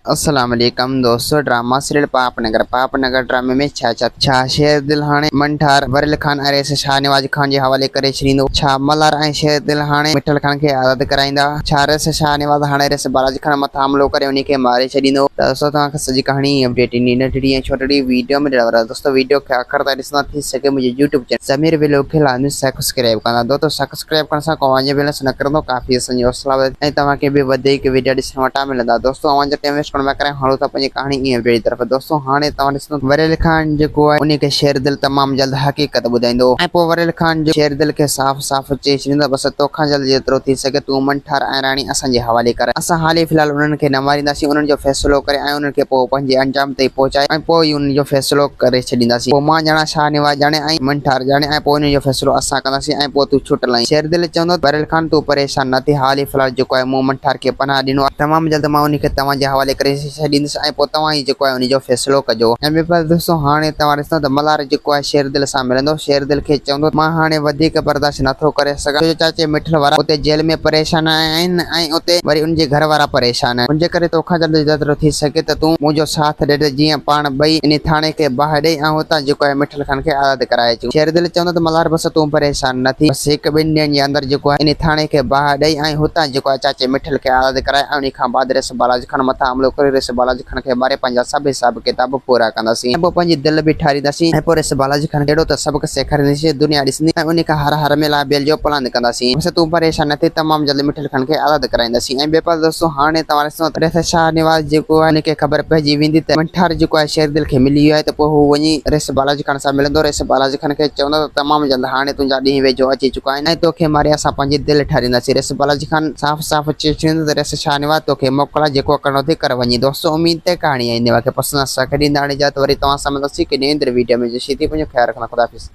अस्सलाम वालेकुम दोस्तों। ड्रामा सीरियल पापनगर ड्रामे में छा शेर दिल हाणे मंठार वरिल खान अरे से शाहनवाज खान जे हवाले करे छॾींदो। छा मल्हार ऐं शेर दिल हाणे मिठल खान खे आज़ाद कराईंदा? छा रस शाहनवाज हाणे रस बालाजी खान मथां हमलो करे उन खे मारे छॾींदो? त दोस्तों तव्हांखे सॼी कहाणी अपडेट ईंदी नंढड़ी ऐं छोटड़ी वीडियो में ॾियण वारा दोस्तों। वीडियो खे आख़िर ताईं ॾिसंदा थी सघे मुंहिंजे यूट्यूब चैनल समीर व्लॉग खे लाज़मी सब्सक्राइब कंदा। दोस्तों सब्सक्राइब करण सां को वञे बैलेंस न करंदो, काफ़ी असांजी हौसला ऐं तव्हांखे बि वधीक वीडियो ॾिसण वटां मिलंदा। दोस्तों अवां टाइम वेस्ट करण करे हलो था पंहिंजी कहानी ईअं ॿिए तरफ़। दोस्तों हाणे तव्हां ॾिसंदो वरेल खान जेको आहे उन खे शेर दिल तमामु जल्द हक़ीक़त ॿुधाईंदो ऐं पोइ वरेल खान शेर दिल खे साफ़ साफ़ चई छॾींदो, बसि तोखां जल्द जेतिरो थी सघे तूं मंठार ऐं राणी असांजे हवाले कर। असां हाली फ़िलहाल उन्हनि खे न मारींदासीं, उन्हनि जो फ़ैसिलो करे ऐं उन्हनि खे पोइ पंहिंजे अंजाम ताईं पहुचाए ऐं पोइ ई उन्हनि जो फ़ैसिलो करे छॾींदासीं। पोइ मां ॼाणा शाहनवाज ॼाणे ऐं मंठार ॼाणे ऐं पोइ उन्हनि जो फ़ैसिलो असां कंदासीं ऐं पोइ तूं छुटल आहीं। शेर दिल चवंदो वरेल खान तूं परेशान न थी, हाली फ़िलहाल जेको आहे मूं मंठार खे पनाह ॾिनो आहे, तमामु जल्द मां उन खे तव्हांजे हवाले करे छॾींदुसि ऐं पोइ तव्हां ई जेको आहे उन जो फ़ैसिलो कजो। ऐं ॿिए पासे दोस्तों हाणे तव्हां ॾिसंदो त मल्हार जेको आहे शेर दिल सां मिलंदो। शेर दिल खे चवंदो मां हाणे वधीक बर्दाश्त नथो करे सघां, छो जो चाचे मिठल वारा उते जेल में परेशान आहिनि ऐं उते वरी उनजे घर वारा परेशान आहिनि। उनजे करे तोखां जल्द जेतिरो थी सघे त तूं मुंहिंजो साथ ॾे, जीअं पाण ॿई इन थाणे खे बाहि ॾेई ऐं हुतां जेको आहे मिठल खान खे आज़ाद कराए अचूं। शेर दिल चवंदो त मल्हार बसि तूं परेशान न थी, बसि हिकु ॿिनि ॾींहंनि जे अंदरि जेको आहे इन थाणे खे बाहि ॾेई ऐं हुतां जेको आहे चाचे मिठल खे आज़ाद कराए ऐं उन खां बाद रिस बालाजी खान मथां हमलो करे रिस बालाजी खान खे मारे पंहिंजा सभु हिसाब किताब पूरा कंदासीं ऐं पोइ पंहिंजी दिलि बि ठारींदासीं ऐं पोइ रिस बालाजी खान अहिड़ो त सबक़ सेखारींदासीं दुनिया ॾिसंदी ऐं उन खां हर में ॿियल जो प्लान कंदासीं। बसि तूं परेशान न थी, तमामु जल्दी मिठल खान खे आज़ाद कराईंदासीं। ऐं ॿिए पासे दोस्तों हाणे तव्हां ॾिसंदो रिस शाहनवाज जेको आहे उनखे ख़बर पइजी वेंदी त मंठार जेको आहे शेर दिल खे मिली वियो आहे, त पोइ हू वञी रिस बालाजी खान सां मिलंदो। रिस बालाजी खान खे चवंदो त तमामु जल्द हाणे तुंहिंजा ॾींहं वेझो अची चुका आहिनि ऐं तोखे मारे असां पंहिंजी दिलि ठारींदासीं। रिस बालाजी खान साफ़ साफ़ चई छॾींदो त रिस शाहनवाज तोखे मोकिला, जेको करिणो अथई कर वञी। दोस्तों उम्मीद है कहाणी ईंदे खे पसंदि असांखे ॾींदा हाणे जा त वरी तव्हां सां मिलंदासीं कॾहिं ईंदड़ वीडियो में। जेसीं ताईं पंहिंजो ख़्यालु रखना। खुदा हाफ़िज़।